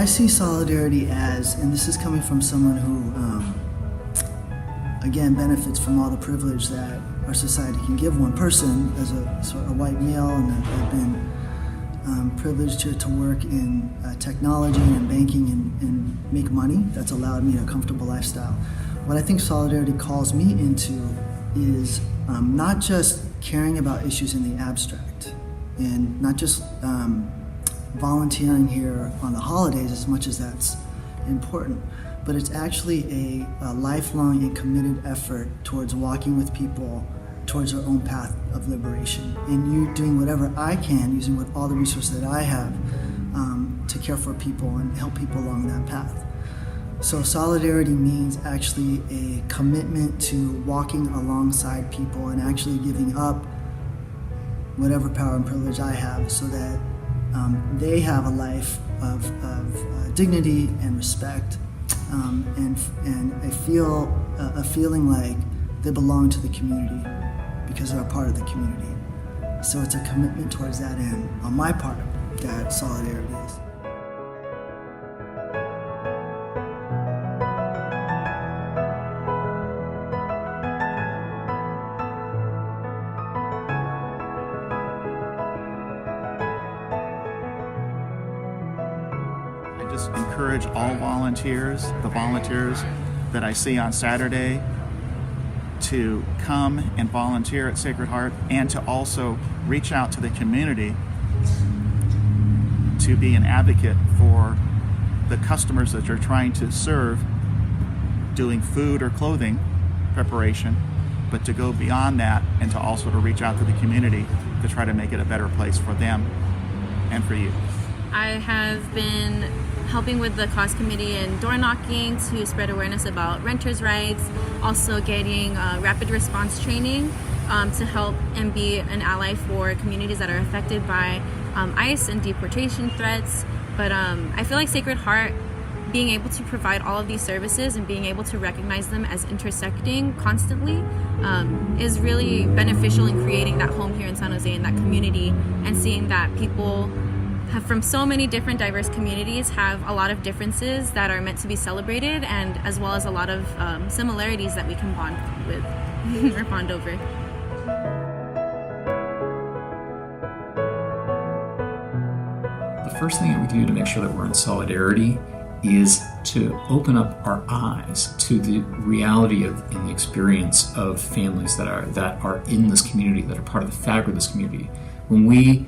I see solidarity as, and this is coming from someone who, again, benefits from all the privilege that our society can give one person as a sort of white male, and I've been privileged to work in technology and banking and make money. That's allowed me a comfortable lifestyle. What I think solidarity calls me into is not just caring about issues in the abstract, and not just volunteering here on the holidays, as much as that's important, but it's actually a lifelong and committed effort towards walking with people towards our own path of liberation, and you doing whatever I can, using all the resources that I have, to care for people and help people along that path. So solidarity means actually a commitment to walking alongside people and actually giving up whatever power and privilege I have, so that they have a life of dignity and respect, and a feeling like they belong to the community because they're a part of the community. So it's a commitment towards that end on my part that solidarity is. I just encourage all volunteers, the volunteers that I see on Saturday, to come and volunteer at Sacred Heart, and to also reach out to the community to be an advocate for the customers that you're trying to serve, doing food or clothing preparation, but to go beyond that and to also to reach out to the community to try to make it a better place for them and for you. I have been helping with the cause committee and door knocking to spread awareness about renters' rights, also getting rapid response training to help and be an ally for communities that are affected by ICE and deportation threats. But I feel like Sacred Heart, being able to provide all of these services and being able to recognize them as intersecting constantly is really beneficial in creating that home here in San Jose and that community, and seeing that people from so many different diverse communities have a lot of differences that are meant to be celebrated, and as well as a lot of similarities that we can bond with or bond over. The first thing that we can do to make sure that we're in solidarity is to open up our eyes to the reality of and the experience of families that are in this community, that are part of the fabric of this community. When we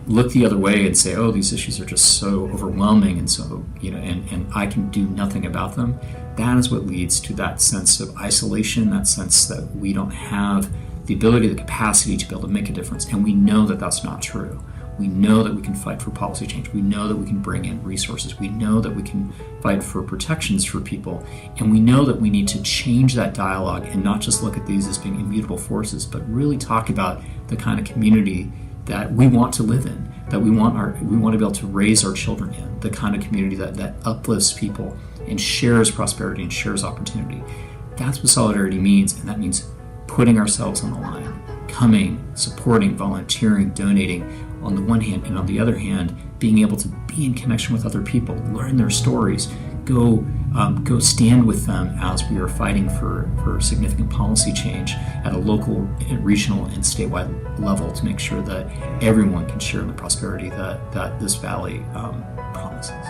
look the other way and say, oh, these issues are just so overwhelming and so, and I can do nothing about them, that is what leads to that sense of isolation, that sense that we don't have the ability, the capacity to be able to make a difference. And we know that that's not true. We know that we can fight for policy change. We know that we can bring in resources. We know that we can fight for protections for people. And we know that we need to change that dialogue and not just look at these as being immutable forces, but really talk about the kind of community that we want to live in, that we want to be able to raise our children in, the kind of community that uplifts people and shares prosperity and shares opportunity. That's what solidarity means, and that means putting ourselves on the line, coming, supporting, volunteering, donating on the one hand, and on the other hand, being able to be in connection with other people, learn their stories, go stand with them as we are fighting for significant policy change at a local, regional, and statewide level to make sure that everyone can share in the prosperity that this valley promises.